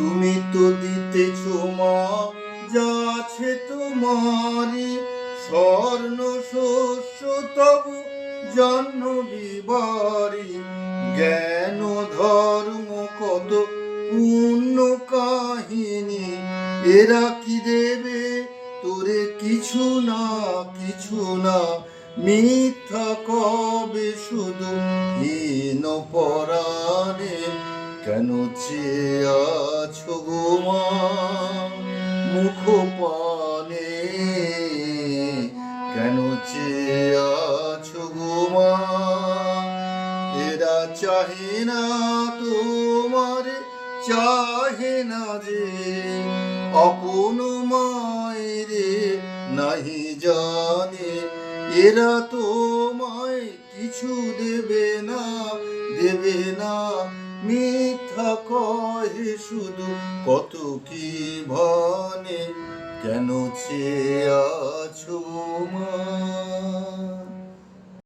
তুমি তো দিতেছ মা যাচ্ছে তোমারি, স্বর্ণ শস্য তবু জাহ্নবী বাড়ি। জ্ঞান ধর্ম কত পূর্ণ কাহিনী, এরা কি দেবে তোরে কিছু না কিছু না। মিথ্যা কবে শুধু হীন পরাণে, কেন চেয়ে আছো গো মা মুখ পানে, কেন চেয়ে আছো গো মা। এরা চাহে না তোমার, চাহে না যে আপন মায়েরে নাহি জানে। এরা তোমায় কিছু দেবে না, দেবে না। মিথ্যা কহে শুধু কত কি ভানে, কেন চেয়ে আছো মা।